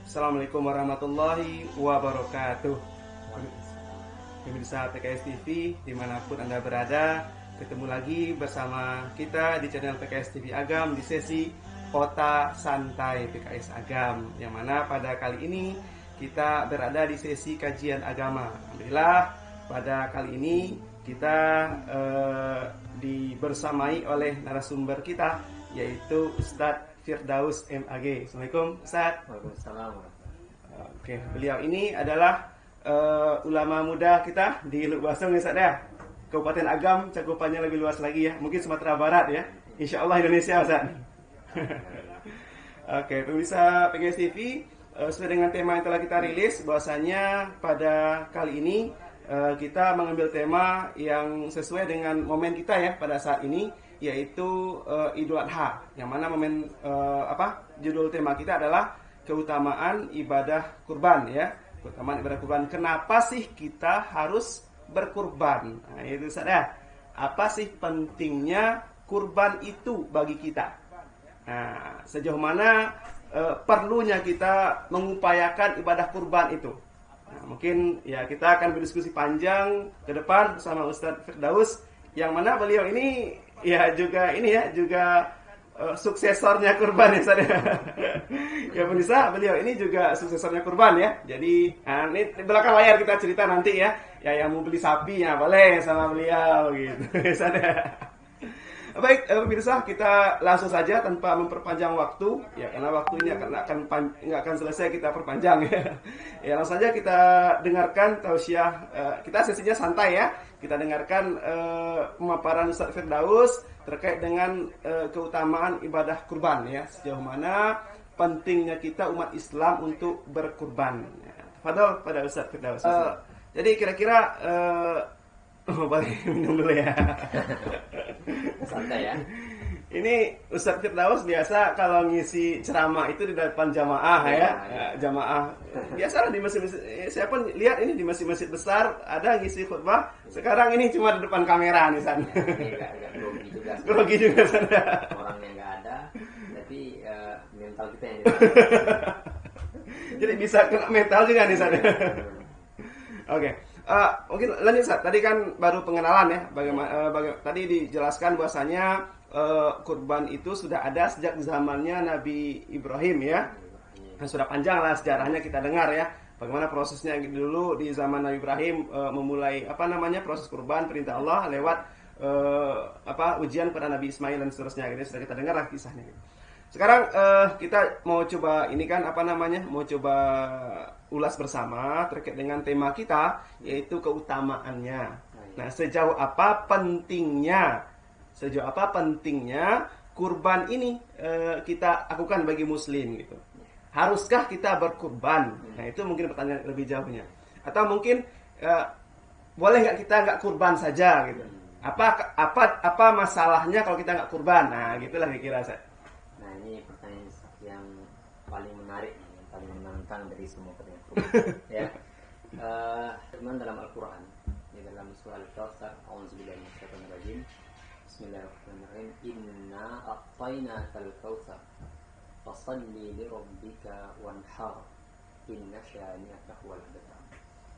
Assalamualaikum warahmatullahi wabarakatuh. Pemirsa PKS TV dimanapun Anda berada, ketemu lagi bersama kita di channel PKS TV Agam di sesi Kota Santai PKS Agam, yang mana pada kali ini kita berada di sesi kajian agama. Alhamdulillah, pada kali ini kita dibersamai oleh narasumber kita, yaitu Ustadz Firdaus MAG. Assalamualaikum Ustadz. Waalaikumsalam. Oke, beliau ini adalah ulama muda kita di Luk Basong ya Ustadz ya. Kabupaten Agam, cakupannya lebih luas lagi ya. Mungkin Sumatera Barat ya. Insya Allah Indonesia Ustadz. Oke, pemirsa PKS TV, sesuai dengan tema yang telah kita rilis, bahwasanya pada kali ini kita mengambil tema yang sesuai dengan momen kita ya pada saat ini, yaitu Idul Adha. Yang mana momen judul tema kita adalah keutamaan ibadah kurban ya. Keutamaan ibadah kurban. Kenapa sih kita harus berkurban? Nah, itu saja. Apa sih pentingnya kurban itu bagi kita? Nah, sejauh mana perlunya kita mengupayakan ibadah kurban itu? Nah, mungkin ya kita akan berdiskusi panjang ke depan bersama Ustadz Firdaus, yang mana beliau ini ya juga suksesornya kurban ya Ustadz. Ya pemirsa, beliau ini juga suksesornya kurban ya. Jadi ini di belakang layar kita cerita nanti ya. Ya yang mau beli sapi ya boleh sama beliau gitu. Ustadz. Baik, pemirsa, kita langsung saja tanpa memperpanjang waktu ya, karena waktunya nggak akan selesai kita perpanjang ya. Ya langsung saja kita dengarkan tausiah, kita sesinya santai ya. Kita dengarkan pemaparan Ustadz Firdaus terkait dengan keutamaan ibadah kurban ya, sejauh mana pentingnya kita umat Islam untuk berkurban. Ya, tafadhol pada Ustadz Firdaus. Jadi kira-kira boleh minum dulu ya. Santai ya. Ini Ustadz Firdaus biasa kalau ngisi ceramah itu di depan jamaah ya. Jamaah biasalah di masjid-masjid. Saya pun lihat ini di masjid-masjid besar ada ngisi khutbah. Sekarang ini cuma di depan kamera nih San. Agak grogi juga. Grogi juga San. Orangnya nggak ada, tapi mental kita yang jadi bisa kena mental juga nih San. Oke. Mungkin lanjut Ustaz. Tadi kan baru pengenalan ya. Tadi dijelaskan bahwasanya kurban itu sudah ada sejak zamannya Nabi Ibrahim ya. Sudah panjang lah sejarahnya kita dengar ya. Bagaimana prosesnya dulu di zaman Nabi Ibrahim memulai proses kurban, perintah Allah lewat ujian pada Nabi Ismail dan seterusnya gitu. Sudah kita dengar lah kisahnya gitu. Sekarang kita mau coba mau coba ulas bersama terkait dengan tema kita, yaitu keutamaannya. Nah, sejauh apa pentingnya kurban ini kita lakukan bagi muslim gitu. Haruskah kita berkurban? Nah, itu mungkin pertanyaan lebih jauhnya. Atau mungkin boleh nggak kita nggak kurban saja gitu. Apa masalahnya kalau kita nggak kurban? Nah, gitulah kira-kira saya. Nah, ini pertanyaan yang paling menarik, yang paling menantang dari semua pertanyaan. Ya. Firman dalam Al-Qur'an, di dalam surah Al-Kautsar, a'udzubillahi minasyaitonir rajim. Bismillahirrahmanirrahim. Inna a'tainakal kautsar fashalli lirabbika wanhar inna syani'aka huwal abtar.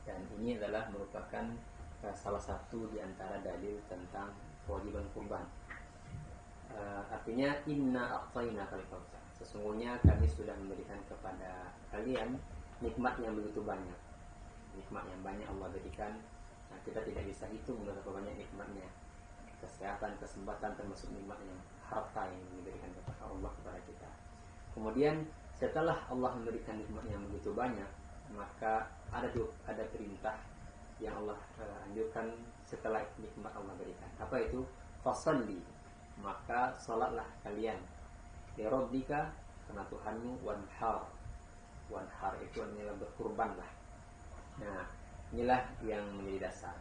Dan ini adalah merupakan salah satu di antara dalil tentang kewajiban kurban. Artinya inna a'tainakal kautsar, sesungguhnya kami sudah memberikan kepada kalian nikmat yang begitu banyak. Nikmat yang banyak Allah berikan. Nah, kita tidak bisa hitung berapa banyak nikmatnya. Kesehatan, kesempatan, termasuk nikmatnya harta yang diberikan kepada Allah kepada kita. Kemudian setelah Allah memberikan nikmat yang begitu banyak, maka ada perintah yang Allah anjurkan setelah nikmat Allah berikan. Apa itu? Fashalli, maka salatlah kalian li rabbika, karena Tuhanmu, wanhar itu adalah berkurbanlah. Nah, inilah yang menjadi dasar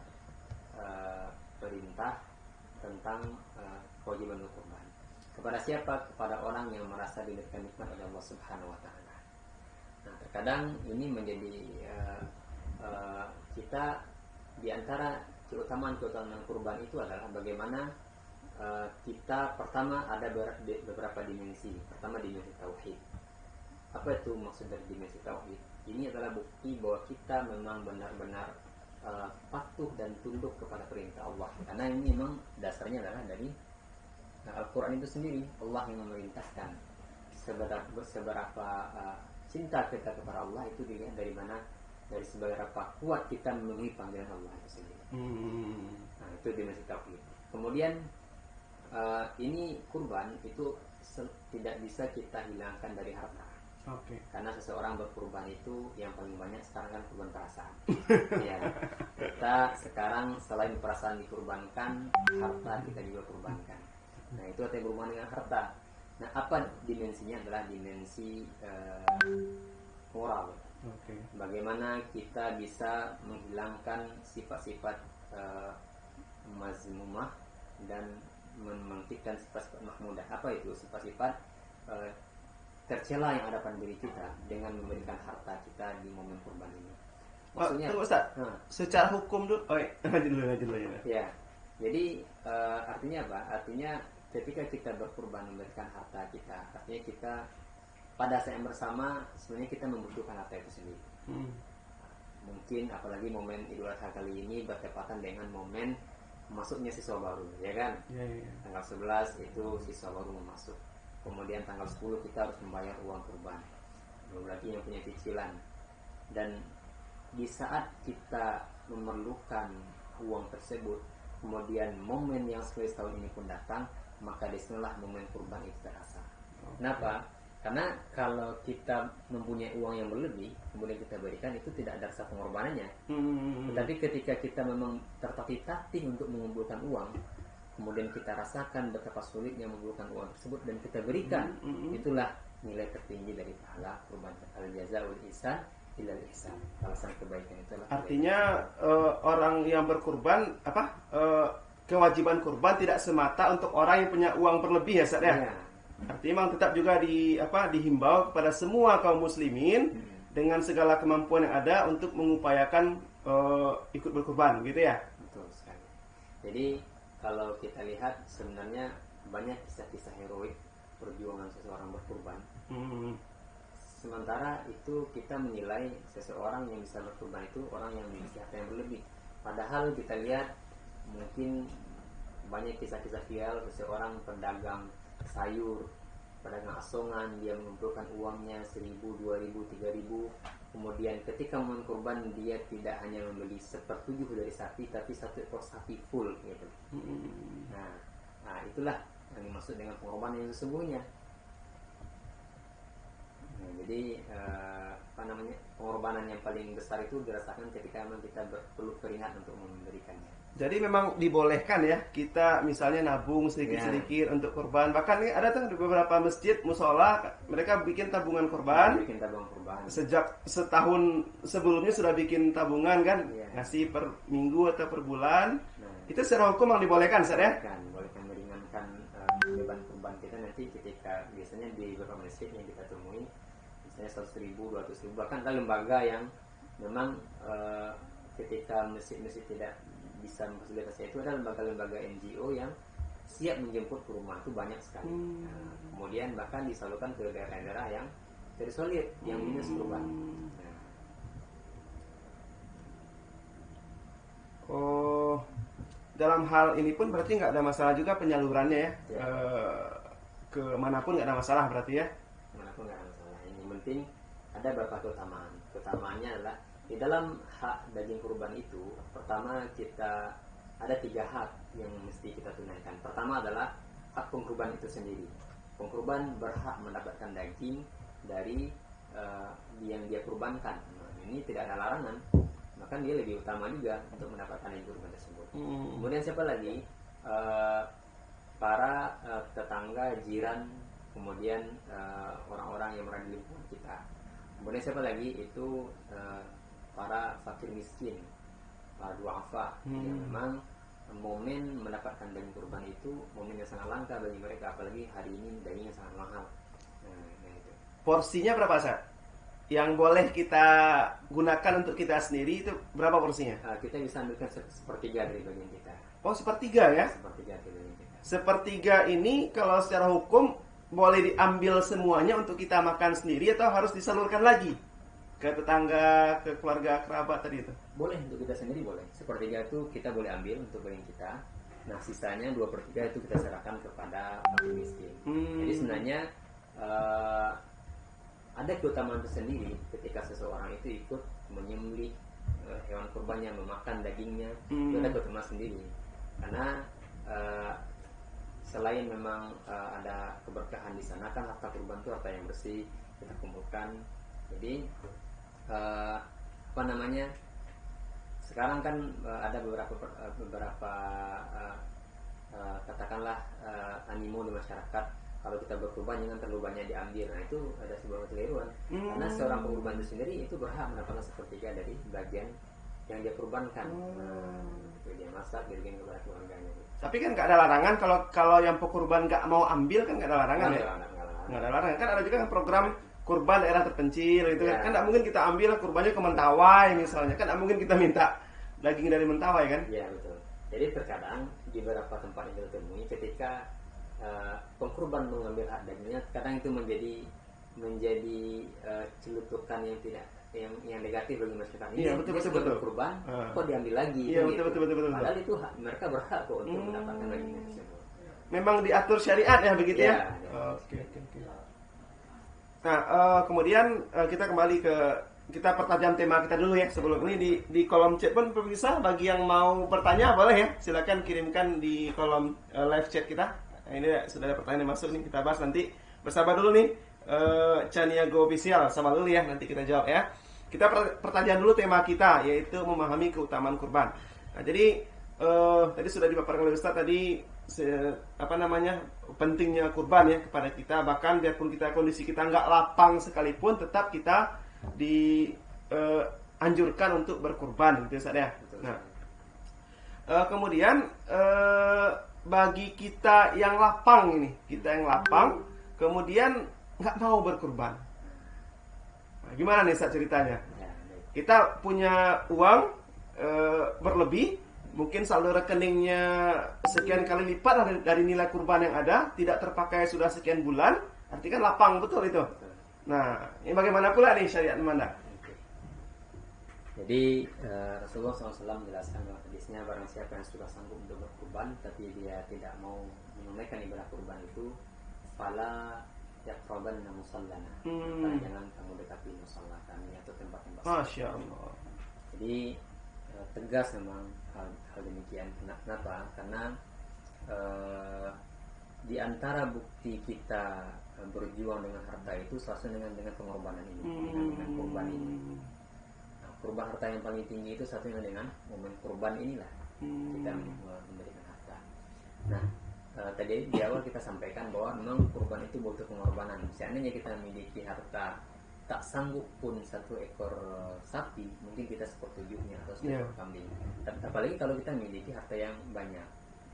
perintah tentang kewajiban berkurban. Kepada siapa? Kepada orang yang merasa diberikan nikmat oleh Allah Subhanahu wa taala. Nah, terkadang ini menjadi kita di antara keutamaan kurban itu adalah bagaimana kita pertama ada beberapa dimensi. Pertama dimensi tauhid. Apa itu maksud dari dimensi tauhid? Ini adalah bukti bahwa kita memang benar-benar patuh dan tunduk kepada perintah Allah. Karena ini memang dasarnya adalah dari Al-Quran itu sendiri. Allah yang memerintahkan. Seberapa cinta kita kepada Allah itu dilihat dari mana, dari seberapa kuat kita memenuhi panggilan Allah itu sendiri. Nah, itu dimensi tauhid. Kemudian ini kurban itu tidak bisa kita hilangkan dari harta. Karena seseorang berkurban itu yang paling banyak sekarang kan kurban perasaan. Ya, kita sekarang selain perasaan dikurbankan, harta kita juga kurbankan. Nah, itu artinya berhubungan dengan harta. Nah, apa dimensinya adalah dimensi moral. Bagaimana kita bisa menghilangkan sifat-sifat mazmumah dan memantikkan sifat-sifat mahmudah. Apa itu? Sifat-sifat tercela yang ada pada diri kita dengan memberikan harta kita di momen kurban ini. Maksudnya, Ustaz, secara hukum dulu. Lanjut dulu ya. Ya. Jadi artinya apa? Artinya ketika kita berkurban memberikan harta kita, artinya kita pada saat yang bersama sebenarnya kita membutuhkan harta itu sendiri. Mungkin apalagi momen Idul Adha kali ini bertepatan dengan momen masuknya siswa baru, ya kan? Tanggal 11 itu siswa baru mau masuk. Kemudian tanggal 10 kita harus membayar uang kurban. Belum lagi yang punya cicilan. Dan di saat kita memerlukan uang tersebut, kemudian momen yang sekali setahun ini pun datang, maka disinilah momen kurban itu terasa. Kenapa? Karena kalau kita mempunyai uang yang berlebih, kemudian kita berikan, itu tidak ada rasa pengorbanannya. Tetapi ketika kita memang tertatih-tatih untuk mengumpulkan uang, kemudian kita rasakan betapa sulitnya mengumpulkan uang tersebut dan kita berikan, itulah nilai tertinggi dari pahala kurban. Al-jazaa'ul ihsan ilal ihsan. Balasan kebaikan itu adalah artinya orang yang berkurban kewajiban kurban tidak semata untuk orang yang punya uang berlebih ya Ustaz ya. Artinya memang tetap juga dihimbau kepada semua kaum muslimin dengan segala kemampuan yang ada untuk mengupayakan ikut berkurban gitu ya. Betul sekali. Jadi kalau kita lihat sebenarnya banyak kisah-kisah heroik perjuangan seseorang berkurban. Sementara itu kita menilai seseorang yang bisa berkurban itu orang yang memiliki harta yang berlebih. Padahal kita lihat mungkin banyak kisah-kisah viral seseorang pedagang sayur, pedagang asongan, dia mengumpulkan uangnya 1.000, 2.000, 3.000. Kemudian ketika momen kurban dia tidak hanya membeli 1/7 dari sapi, tapi 1 ekor sapi full gitu. Nah, itulah yang dimaksud dengan pengorbanan yang sesungguhnya. Nah, jadi pengorbanan yang paling besar itu dirasakan ketika memang kita perlu keringat untuk memberikannya. Jadi memang dibolehkan ya kita misalnya nabung sedikit-sedikit untuk kurban. Bahkan ini ada tuh di beberapa masjid musola mereka bikin tabungan kurban. Bikin tabungan kurban. Sejak setahun sebelumnya sudah bikin tabungan kan, ngasih per minggu atau per bulan. Itu secara hukum yang dibolehkan, Ustaz ya? Bolehkan meringankan beban kurban kita nanti ketika biasanya di beberapa masjid yang kita temui misalnya 100.000, 200.000, bahkan ada lembaga yang memang ketika masjid-masjid tidak bisa memfasilitasi itu, ada lembaga-lembaga NGO yang siap menjemput ke rumah, itu banyak sekali. Kemudian bahkan disalurkan ke daerah-daerah yang terisolir, yang minus kurban. Dalam hal ini pun berarti nggak ada masalah juga penyalurannya ya. Ke manapun nggak ada masalah berarti ya. Manapun nggak ada masalah. Yang penting ada beberapa keutamaan. Keutamaannya adalah di dalam hak daging kurban itu, pertama kita ada 3 hak yang mesti kita tunaikan. Pertama adalah hak pengkurban itu sendiri. Pengkurban berhak mendapatkan daging dari yang dia kurbankan. Nah, ini tidak ada larangan. Maka dia lebih utama juga untuk mendapatkan daging kurban tersebut. Kemudian siapa lagi? Para tetangga, jiran, kemudian orang-orang yang berada di lingkungan kita. Kemudian siapa lagi? Itu para fakir miskin, para duafa yang memang momen mendapatkan daging kurban itu momen yang sangat langka bagi mereka, apalagi hari ini dagingnya sangat mahal. Nah itu. Porsinya berapa, Ustaz? Yang boleh kita gunakan untuk kita sendiri itu berapa porsinya? Kita bisa ambilkan 1/3 dari bagian kita. Oh, 1/3 ya? 1/3 dari bagian kita. 1/3 ini kalau secara hukum boleh diambil semuanya untuk kita makan sendiri atau harus disalurkan lagi ke tetangga, ke keluarga, kerabat tadi itu? Boleh untuk kita sendiri boleh. Sepertiga itu kita boleh ambil untuk barang kita. Nah sisanya 2/3 itu kita serahkan kepada fakir miskin. Jadi sebenarnya ada keutamaan tersendiri ketika seseorang itu ikut menyembelih hewan kurbannya, memakan dagingnya. Itu ada keutamaan sendiri. Karena selain memang ada keberkahan di sana, kan harta kurban itu harta yang bersih kita kumpulkan. Jadi apa namanya, sekarang kan ada beberapa katakanlah animo di masyarakat, kalau kita berkurban jangan terlalu banyak diambil. Nah itu ada sebuah kekeliruan, karena seorang pengurban itu sendiri itu berhak mendapatkan sepertiga dari bagian yang dia kurbankan. Itu dia masak, dia berikan kepada keluarganya. Tapi kan nggak ada larangan kalau yang pekurban nggak mau ambil, kan nggak ada larangan ya? Nggak ada larangan. Kan ada juga kan program kurban daerah terpencil itu kan. Kan nggak mungkin kita ambil kurbannya ke Mentawai misalnya. Kan nggak mungkin kita minta daging dari Mentawai kan? Iya betul. Jadi terkadang di beberapa tempat yang kita temui, ketika pengkurban mengambil hak dagingnya, kadang itu menjadi celutukan yang tidak yang negatif bagi masyarakat. Iya betul. Kurban kok diambil lagi? Iya gitu. betul. Padahal itu hak, mereka berhak kok untuk mendapatkan dagingnya tersebut. Memang diatur syariat ya begitu ya? Oke. Nah kemudian kita kembali ke, kita pertajam tema kita dulu ya. Sebelum ini di kolom chat pun pemirsa, bagi yang mau bertanya boleh ya, silakan kirimkan di kolom live chat kita. Nah, ini sudah ada pertanyaan yang masuk nih, kita bahas nanti. Bersabar dulu nih, Chaniago Official, sama dulu ya, nanti kita jawab ya. Kita pertanyaan dulu tema kita, yaitu memahami keutamaan kurban. Nah jadi tadi sudah dipaparkan oleh Ustaz tadi pentingnya kurban ya kepada kita. Bahkan biarpun kondisi kita nggak lapang sekalipun, tetap kita dianjurkan untuk berkurban gitu Ustaz ya. Nah kemudian bagi kita yang lapang ini, kemudian nggak mau berkurban, nah, gimana nih Ustaz ceritanya? Kita punya uang berlebih, mungkin saldo rekeningnya sekian kali lipat dari nilai kurban yang ada, tidak terpakai sudah sekian bulan, artinya kan lapang betul itu. Nah, ini bagaimana pula nih syariat memandang? Jadi Rasulullah SAW menjelaskan dalam hadisnya, barang siapa yang sudah sanggup untuk berkurban tapi dia tidak mau menunaikan ibadah kurban itu, fala yaqrabanna musallana. Jangan kamu dekati musalla kami atau tempat-tempat. Masya Allah. Jadi tegas memang hal demikian. Kenapa? Karena di antara bukti kita berjuang dengan harta itu selalu dengan pengorbanan ini, dengan kurban ini. Nah, kurban harta yang paling tinggi itu satunya dengan momen kurban inilah kita memberikan harta. Nah, tadi di awal kita sampaikan bahwa memang kurban itu butuh pengorbanan. Seandainya kita memiliki harta tak sanggup pun 1 ekor sapi, mungkin kita 1/7 atau 1 ekor kambing. Apalagi kalau kita memiliki harta yang banyak,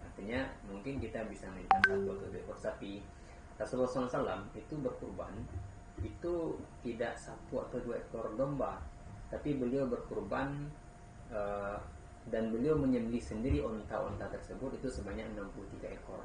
artinya mungkin kita bisa memiliki 1 atau 2 ekor sapi. Rasulullah SAW itu berkurban itu tidak 1 atau 2 ekor domba, tapi beliau berkurban dan beliau menyembelih sendiri onta-onta tersebut itu sebanyak 63 ekor.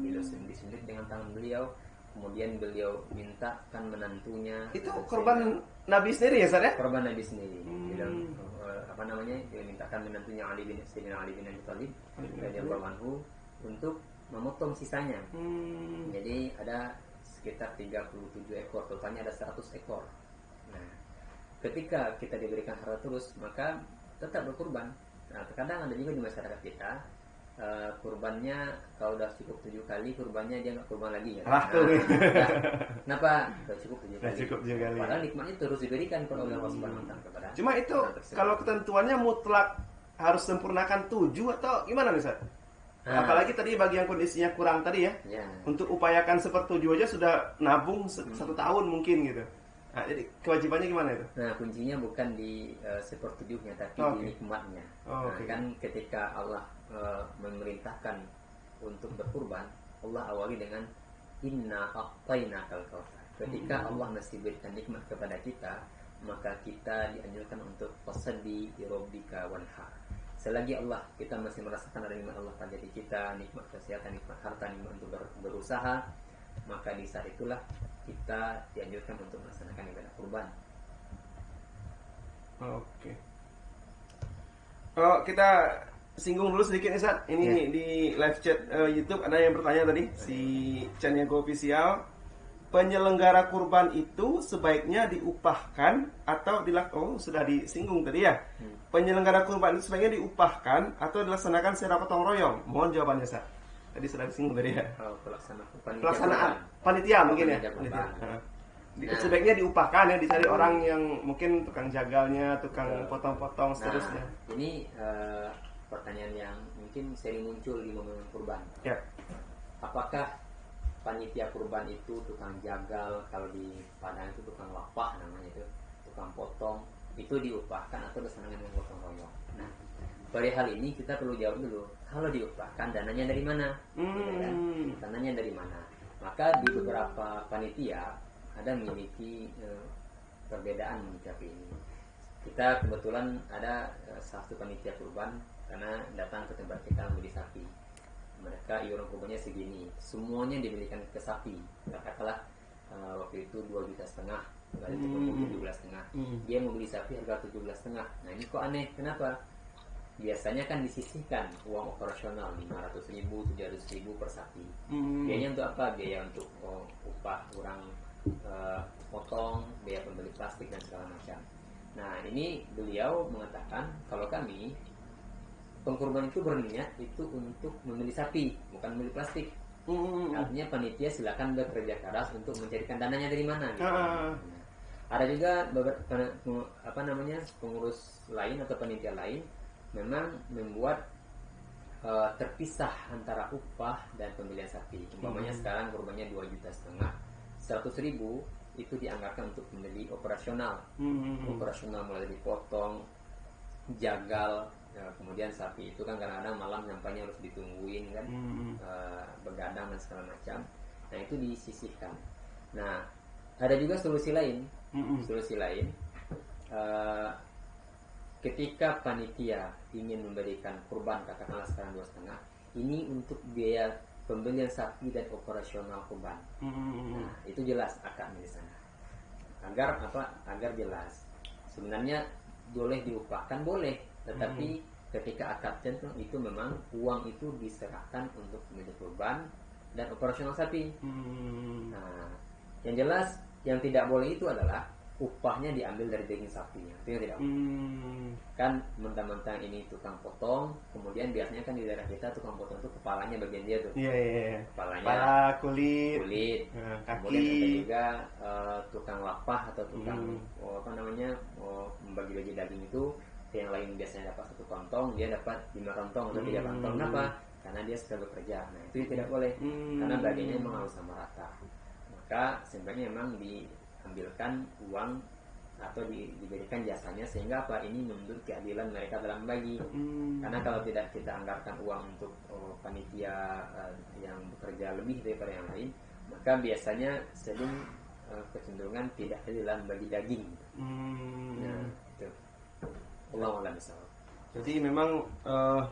Beliau sendiri dengan tangan beliau. Kemudian beliau mintakan menantunya. Itu korban Nabi sendiri ya Ustaz ya? Korban Nabi sendiri. Dia mintakan menantunya Sayyidina Ali bin Abi Thalib radhiyallahu anhu untuk memotong sisanya. Jadi ada sekitar 37 ekor, totalnya ada 100 ekor. Nah, ketika kita diberikan harta terus, maka tetap berkurban. Nah, terkadang ada juga di masyarakat kita kurbannya kalau udah cukup 7 kali kurbannya dia nggak kurban lagi ya. Kenapa? Udah cukup 7 kali. Padahal nikmatnya terus diberikan kepada Allah Subhanahu wa taala kepada. Cuma itu kalau ketentuannya mutlak harus sempurnakan 7 atau gimana nih Ustaz? Apalagi tadi bagi yang kondisinya kurang tadi ya. Untuk upayakan 1/7 aja sudah nabung 1 tahun mungkin gitu. Nah, jadi kewajibannya gimana itu? Nah, kuncinya bukan di 1/7-nya tapi di nikmatnya. Kan ketika Allah memerintahkan untuk berkurban, Allah awali dengan inna a'tainakal kautsar. Ketika Allah masih berikan nikmat kepada kita, maka kita dianjurkan untuk fasaddi rabbika wanhar. Selagi Allah kita masih merasakan ada nikmat Allah pada diri kita, nikmat kesehatan, nikmat harta, nikmat untuk berusaha, maka di saat itulah kita dianjurkan untuk melaksanakan ibadah kurban. Oke. Kalau kita singgung dulu sedikit nih, Sat. Ini Ya. di live chat YouTube ada yang bertanya tadi, si Chaniago Official. Penyelenggara kurban itu sebaiknya diupahkan atau sudah disinggung tadi ya. Penyelenggara kurban itu sebaiknya diupahkan atau dilaksanakan secara gotong royong. Mohon jawabannya, Sat. Tadi sudah disinggung tadi ya. Kalau pelaksanaan Pelaksanaan panitia mungkin ya. Panitia. Nah, sebaiknya diupahkan ya, dicari orang yang mungkin tukang jagalnya, tukang potong-potong seterusnya. Nah, ini pertanyaan yang mungkin sering muncul di momen kurban. Ya. Apakah panitia kurban itu tukang jagal, kalau di Padang itu tukang lapah namanya itu, tukang potong, itu diupahkan atau dilaksanakan dengan gotong royong? Nah, dari hal ini kita perlu jawab dulu. Kalau diupahkan, dananya dari mana? Ya kan? Dananya dari mana? Maka di beberapa panitia ada memiliki perbedaan menyikapi ini. Kita kebetulan ada satu panitia kurban karena datang ke tempat kita membeli sapi. Mereka iuran kurbannya segini, semuanya diberikan ke sapi. Katakanlah waktu itu 2,5 juta, lalu itu 17,5. Dia membeli sapi harga 17,5. Nah ini kok aneh, kenapa? Biasanya kan disisihkan uang operasional 500.000, 700.000 per sapi. Biayanya untuk apa? Biaya untuk upah orang potong, biaya pembeli plastik dan segala macam. Nah ini beliau mengatakan kalau kami pengkurban itu berniat itu untuk membeli sapi, bukan membeli plastik. Artinya panitia silakan bekerja keras untuk mencarikan dananya dari mana. Gitu. Ada juga pengurus lain atau panitia lain memang membuat terpisah antara upah dan pembelian sapi. Umpamanya sekarang kurbannya 2,5 juta, 100.000 itu dianggarkan untuk membeli operasional. Operasional mulai dari potong, jagal. Ya, kemudian sapi itu kan kadang-kadang malam nyampainya harus ditungguin kan, begadang dan segala macam. Nah itu disisihkan. Nah ada juga solusi lain. Ketika panitia ingin memberikan kurban, katakanlah sekarang 2,5, ini untuk biaya pembelian sapi dan operasional kurban. Nah itu jelas akadnya di sana. Agar jelas. Sebenarnya boleh diupahkan, boleh. Tetapi ketika akadnya itu memang uang itu diserahkan untuk pemilik kurban dan operasional sapi. Nah, yang jelas yang tidak boleh itu adalah upahnya diambil dari daging sapinya. Itu yang tidak boleh. Kan mentang-mentang ini tukang potong, kemudian biasanya kan di daerah kita tukang potong itu kepalanya bagian dia tuh. Iya. Kepalanya, kepala, kulit, kemudian kaki. ada juga tukang lapah atau tukang membagi-bagi daging itu. Yang lain biasanya dapat 1 kantong, dia dapat 5 kantong atau 3 kantong. Kenapa? Karena dia sudah bekerja. Nah itu tidak boleh, karena bagiannya memang harus sama rata. Maka sebenarnya memang diambilkan uang atau diberikan jasanya, sehingga apa? Ini menuntut keadilan mereka dalam bagi. Karena kalau tidak kita anggarkan uang untuk panitia yang bekerja lebih daripada yang lain, maka biasanya sering kecenderungan tidak adil dalam bagi daging. Nah itu. Allah alam bisawab. Jadi memang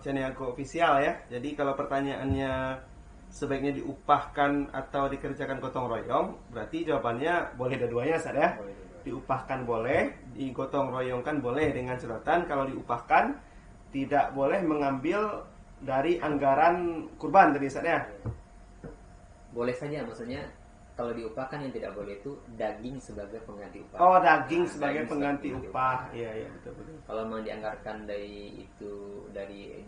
Chaniago Official ya. Jadi kalau pertanyaannya sebaiknya diupahkan atau dikerjakan gotong royong, berarti jawabannya boleh dua-duanya, Sad ya. Diupahkan boleh, digotong royongkan boleh, dengan catatan kalau diupahkan tidak boleh mengambil dari anggaran kurban tadi, Sad ya. Boleh saja, maksudnya kalau diupahkan yang tidak boleh itu daging sebagai pengganti upah. Oh, daging sebagai pengganti upah. Iya, betul. Kalau memang dianggarkan dari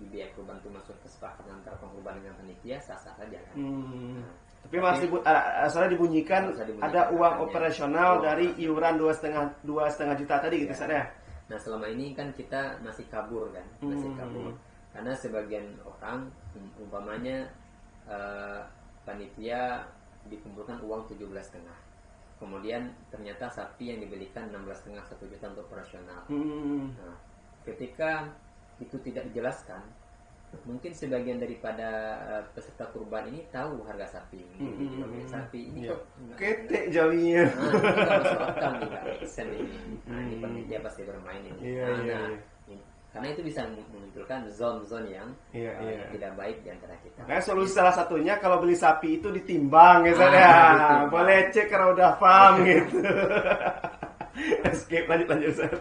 biaya kurban itu masuk kesepakatan antara pengkurban dengan panitia, sah-sah saja kan. Tapi masih asalnya dibunyikan ada uang operasional dari iuran 2,5 juta tadi gitu, Sad. Nah, selama ini kan kita masih kabur kan, karena sebagian orang umpamanya panitia dikumpulkan uang 17,5, kemudian ternyata sapi yang dibelikan 16,5, 1 juta untuk operasional. Nah, ketika itu tidak dijelaskan, mungkin sebagian daripada peserta kurban ini tahu harga sapi, sapi ini kok ketek jauhnya. Nah, ini masuk akal nih, Kak. Ini panitia pasti bermain ini. Karena itu bisa memunculkan zon-zon yang tidak baik di antara kita. Nah, solusi salah satunya kalau beli sapi itu ditimbang ya, Zat, ya. Ditimbang. Boleh cek kalau udah paham gitu. Skip, lanjut Zat.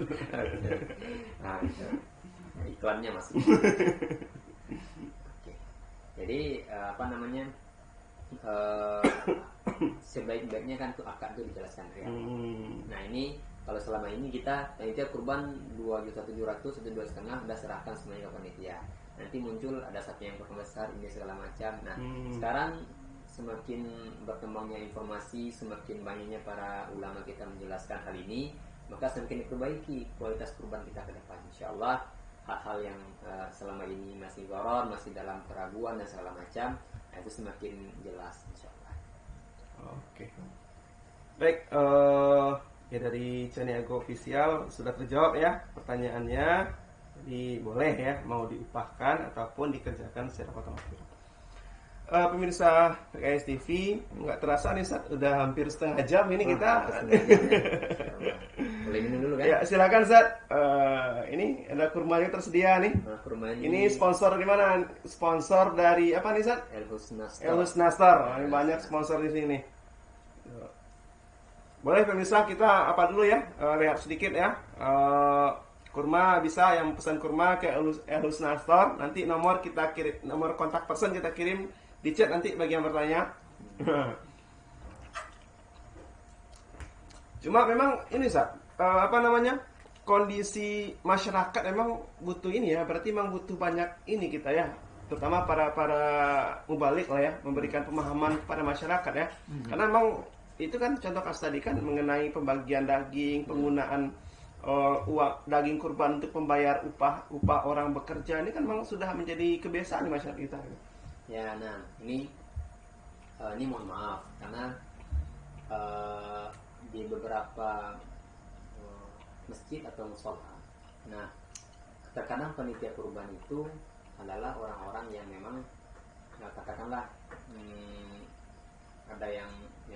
Nah, iklannya masuk. Oke. Jadi apa namanya? Sebaik-baiknya kan tuh akad itu dijelaskan ya. Nah, ini kalau selama ini kita panitia kurban 2.700.000 atau 2,5 udah serahkan semuanya ke panitia. Nanti muncul ada sapi yang berkembang besar ini segala macam. Nah, sekarang semakin berkembangnya informasi, semakin banyaknya para ulama kita menjelaskan hal ini, maka semakin diperbaiki kualitas kurban kita ke depan. Insyaallah hal-hal yang selama ini masih gharar, masih dalam keraguan dan segala macam, itu semakin jelas insyaallah. Oke. Baik, ya dari Channel Ego Official sudah terjawab ya pertanyaannya. Jadi boleh ya mau diupahkan ataupun dikerjakan secara otomatis. Pemirsa PKS TV, nggak terasa nih Sat, udah hampir setengah jam ini kita. Boleh minum dulu kan? Ya silakan Sat. Ini ada kurmanya tersedia nih. Kurmanya ini sponsor di mana? Sponsor dari apa nih Sat? Elhus Nastar. Ini banyak sponsor di sini. Boleh pemirsa kita apa dulu ya? Lihat sedikit ya. Kurma bisa yang pesan kurma ke Elhus Nastar. Nanti nomor kita kirim, nomor kontak person kita kirim di chat nanti bagi yang bertanya. Cuma memang ini Sat, apa namanya? Kondisi masyarakat memang butuh ini ya, berarti memang butuh banyak ini kita ya, terutama para mubalik lah ya, memberikan pemahaman kepada masyarakat ya. Karena memang itu kan contoh kasus tadi kan mengenai pembagian daging, penggunaan uang daging kurban untuk membayar upah orang bekerja, ini kan memang sudah menjadi kebiasaan di masyarakat kita. Ya, nah ini mohon maaf karena di beberapa masjid atau musola, nah terkadang panitia kurban itu adalah orang-orang yang memang katakanlah ada yang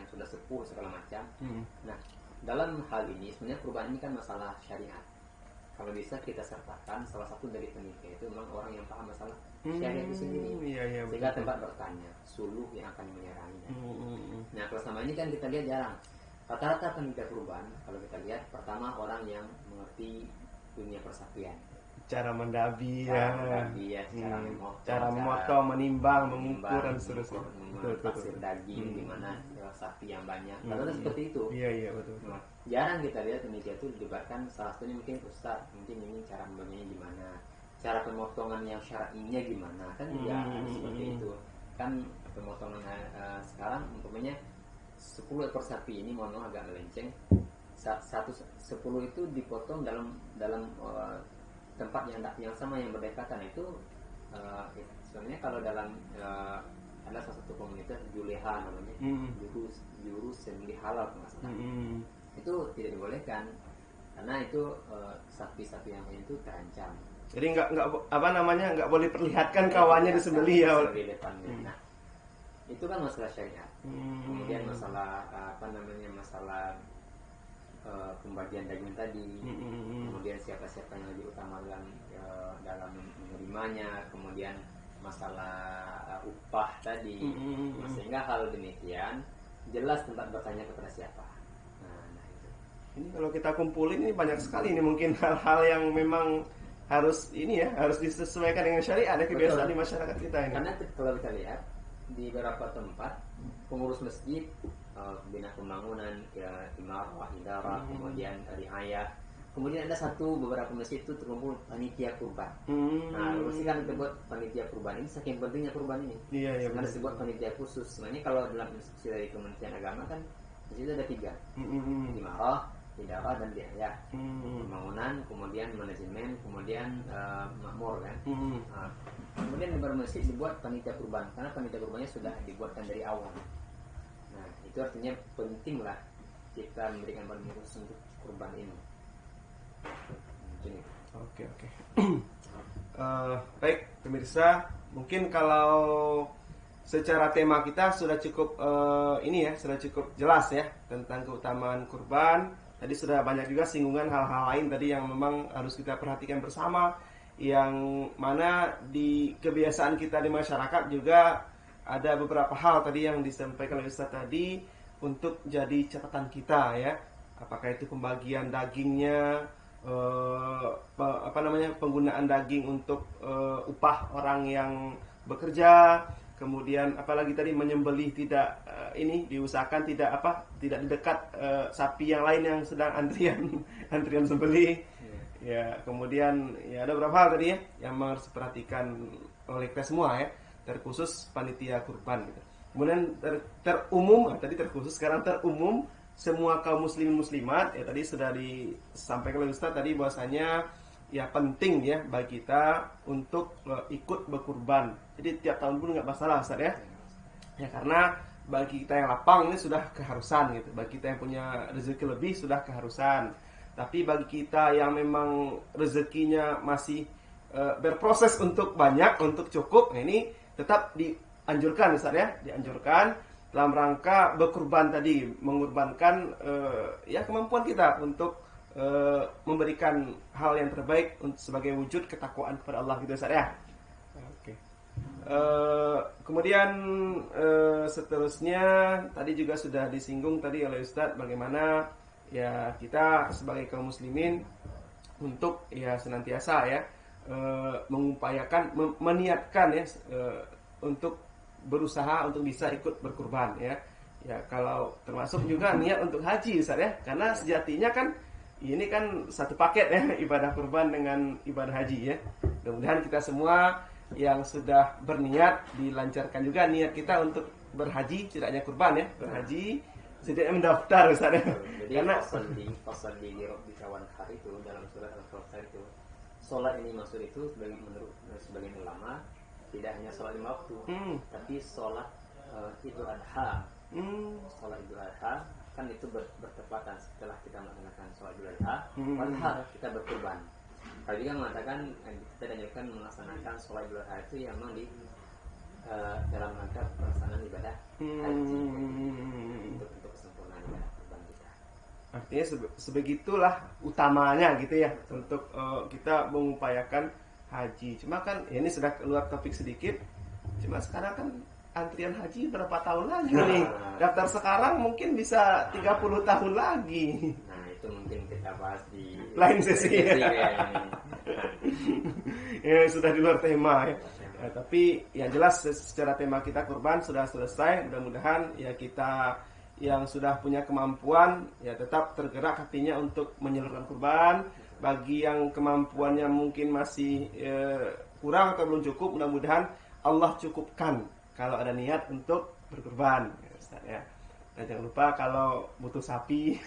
sudah sepuh segala macam. Nah, dalam hal ini sebenarnya kurban ini kan masalah syariat. Kalau bisa kita sertakan salah satu dari panitia itu memang orang yang paham masalah syariat itu sendiri. Sehingga tempat bertanya, suluh yang akan menyerangnya. Nah, kalau sama ini kan kita lihat jarang. Rata-rata panitia kurban kalau kita lihat pertama orang yang mengerti dunia persapian, cara mendabi cara memotong, menimbang, mengukur dan seterusnya, taksir daging di mana sapi yang banyak. Kalau seperti itu, iya betul. Nah, jarang kita lihat panitia itu dilibatkan salah satunya mungkin ustaz, mungkin ini cara membaginya gimana, cara pemotongan yang syar'inya gimana, kan seperti itu. Kan pemotongan sekarang umpamanya 10 ekor sapi ini mohon maaf agak melenceng. 10 itu dipotong dalam tempat yang sama yang berdekatan itu sebenarnya kalau dalam ada salah satu komunitas Juleha namanya, jurus sembelih halal itu tidak dibolehkan karena itu sapi-sapi yang lain itu terancam. Jadi nggak boleh perlihatkan kawannya disembelih ya. Nah, itu kan masalah syariat. Kemudian masalah masalah pembagian daging tadi, kemudian siapa-siapa yang lebih utama dalam menerimanya, kemudian masalah upah tadi. Sehingga hal demikian jelas tempat bertanya kepada siapa. Nah itu. Ini kalau kita kumpulin ini banyak sekali ini mungkin hal-hal yang memang harus disesuaikan dengan syariat, ada kebiasaan di masyarakat kita ini. Karena kalau kita lihat di beberapa tempat pengurus masjid, bina pembangunan, imarah, idarah, kemudian riayah, kemudian ada beberapa masjid itu terkumpul panitia kurban. Nah, mesti kan disebut panitia kurban ini saking pentingnya kurban ini. Karena disebut panitia khusus. Sebenarnya kalau dalam instruksi dari Kementerian Agama kan di situ ada 3, imarah, idarah dan riayah. Pembangunan, kemudian manajemen, kemudian makmur kan. Kemudian di beberapa masjid dibuat panitia kurban karena panitia kurbannya sudah dibuatkan dari awal. Nah, itu artinya pentinglah kita memberikan perlindungan untuk kurban ini. Oke. Baik pemirsa, mungkin kalau secara tema kita sudah cukup sudah cukup jelas ya tentang keutamaan kurban. Tadi sudah banyak juga singgungan hal-hal lain tadi yang memang harus kita perhatikan bersama. yang mana di kebiasaan kita di masyarakat juga ada beberapa hal tadi yang disampaikan oleh Ustaz tadi untuk jadi catatan kita ya. Apakah itu pembagian dagingnya, penggunaan daging untuk upah orang yang bekerja, kemudian apalagi tadi menyembelih tidak diusahakan tidak di dekat sapi yang lain yang sedang antrian sembelih. Ya, kemudian ya ada beberapa hal tadi ya yang harus diperhatikan oleh kita semua ya, terkhusus panitia kurban gitu. Kemudian terkhusus, sekarang terumum semua kaum muslimin muslimat ya, tadi sudah disampaikan oleh Ustaz tadi bahwasanya ya penting ya bagi kita untuk ikut berkurban. Jadi tiap tahun pun nggak masalah Ustaz ya. Ya karena bagi kita yang lapang ini sudah keharusan gitu. Bagi kita yang punya rezeki lebih sudah keharusan. Tapi bagi kita yang memang rezekinya masih berproses untuk banyak, untuk cukup, nah ini tetap dianjurkan Ustaz ya, dianjurkan dalam rangka berkurban tadi, mengorbankan ya kemampuan kita untuk memberikan hal yang terbaik sebagai wujud ketakwaan kepada Allah gitu Ustaz ya. Oke. Kemudian seterusnya tadi juga sudah disinggung tadi oleh Ustaz bagaimana ya kita sebagai kaum muslimin untuk ya senantiasa ya mengupayakan meniatkan ya untuk berusaha untuk bisa ikut berkurban ya. Ya kalau termasuk juga niat untuk haji Ustaz ya. Karena sejatinya kan ini kan satu paket ya, ibadah kurban dengan ibadah haji ya. Mudah-mudahan kita semua yang sudah berniat dilancarkan juga niat kita untuk berhaji, tidak hanya kurban ya, berhaji setidaknya mendaftar Ustaz ya. Jadi Karena pasal di Rabbika wanhar itu dalam surat Al-Kautsar itu, sholat ini maksud itu menurut sebagian ulama tidak hanya sholat 5 waktu, tapi sholat Idul Adha. Sholat Idul Adha kan itu bertepatan setelah kita melaksanakan sholat Idul Adha, wanhar kita berkurban. Kalau juga mengatakan kita dianjurkan melaksanakan sholat Idul Adha itu yang memang di dalam rangka pelaksanaan ibadah haji untuk kesempurnaan ibadah kurban kita. Artinya sebegitulah utamanya gitu ya untuk kita mengupayakan haji. Cuma kan ya ini sudah keluar topik sedikit. Cuma sekarang kan antrian haji berapa tahun lagi nih? Daftar sekarang mungkin bisa 30 tahun lagi. Nah, itu mungkin kita bahas di lain sesi. Ya sudah di luar tema ya. Ya, tapi yang jelas secara tema kita kurban sudah selesai. Mudah-mudahan ya kita yang sudah punya kemampuan ya tetap tergerak hatinya untuk menyalurkan kurban. Bagi yang kemampuannya mungkin masih kurang atau belum cukup, mudah-mudahan Allah cukupkan kalau ada niat untuk berkurban ya, Ustaz, ya. Dan jangan lupa kalau butuh sapi.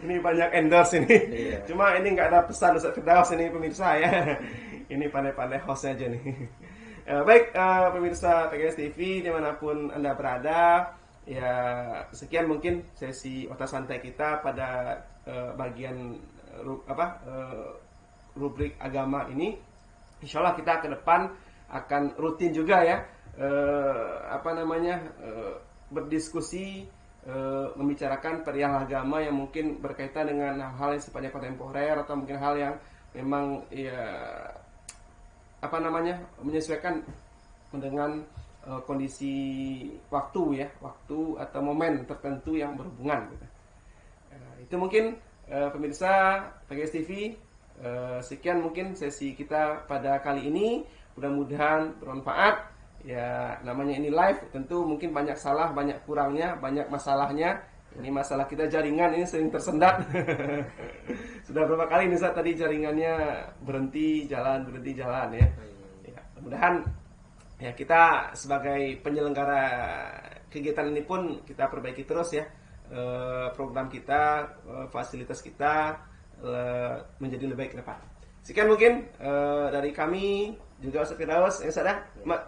Ini banyak endorse ini. Iya. Cuma ini nggak ada pesan Ustaz Firdaus ini pemirsa ya. Ini pandai-pandai host aja nih. Baik pemirsa PGS TV dimanapun Anda berada, ya sekian mungkin sesi otak santai kita pada bagian rubrik agama ini. Insyaallah kita ke depan akan rutin juga ya berdiskusi, membicarakan perihal agama yang mungkin berkaitan dengan hal-hal yang sifatnya kontemporer atau mungkin hal yang memang ya menyesuaikan dengan kondisi waktu atau momen tertentu yang berhubungan gitu. Itu mungkin pemirsa PGS TV, sekian mungkin sesi kita pada kali ini. Mudah-mudahan bermanfaat. Ya namanya ini live, tentu mungkin banyak salah, banyak kurangnya, banyak masalahnya. Ini masalah kita jaringan ini sering tersendat. Sudah berapa kali nih Ustaz tadi jaringannya berhenti jalan ya. Ya mudah-mudahan ya kita sebagai penyelenggara kegiatan ini pun kita perbaiki terus ya program kita, fasilitas kita menjadi lebih baik ke depan. Sekian mungkin dari kami juga Ustaz Firdaus. Ustaz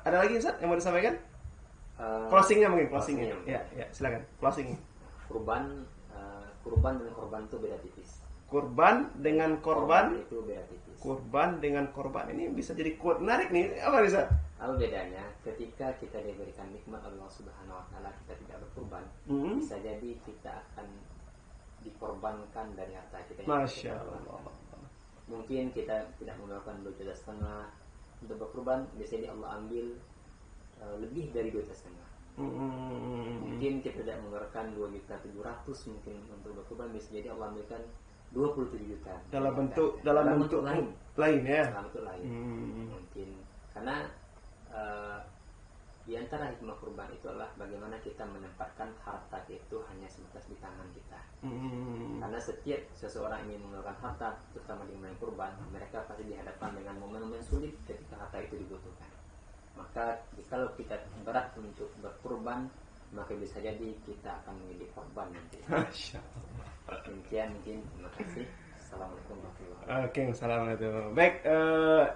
ada lagi Ustaz yang mau disampaikan? Closingnya mungkin closingnya. Ya silakan closing. Kurban dengan korban itu beda tipis. Kurban dengan korban itu beda tipis. Kurban dengan korban ini bisa jadi quote menarik nih. Apa Ustaz? Apa bedanya? Ketika kita diberikan nikmat Allah Subhanahu wa taala kita tidak berkurban, bisa jadi kita akan dikorbankan dari harta kita. Masya Allah. mungkin kita tidak mengeluarkan 2,5 juta untuk berkurban, biasanya Allah ambil lebih dari 2,5 juta. Mungkin kita tidak mengeluarkan 2,7 juta mungkin untuk berkurban, bisa jadi Allah ambilkan 27 juta dalam bentuk lain ya. Dalam bentuk lain. Mungkin karena di antara hikmah kurban itu adalah bagaimana kita menempatkan harta itu hanya sebatas di tangan kita. Karena setiap seseorang ingin mengeluarkan harta, terutama di momen kurban, mereka pasti dihadapkan dengan momen-momen sulit ketika harta itu dibutuhkan. Maka kalau kita berat untuk berkurban, maka bisa jadi kita akan menjadi korban nanti. Demikian mungkin. Terima kasih. Assalamualaikum warahmatullahi wabarakatuh. Oke, assalamualaikum. Baik,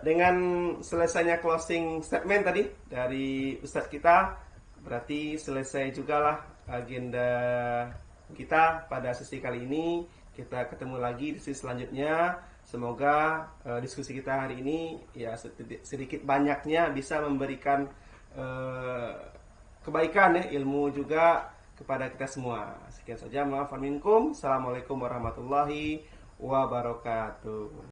dengan selesainya closing statement tadi dari Ustadz kita, berarti selesai juga lah agenda kita pada sesi kali ini. Kita ketemu lagi di sesi selanjutnya. Semoga diskusi kita hari ini ya sedikit banyaknya bisa memberikan kebaikan ya, ilmu juga kepada kita semua. Sekian saja, maaf minkum. Assalamualaikum warahmatullahi wabarakatuh.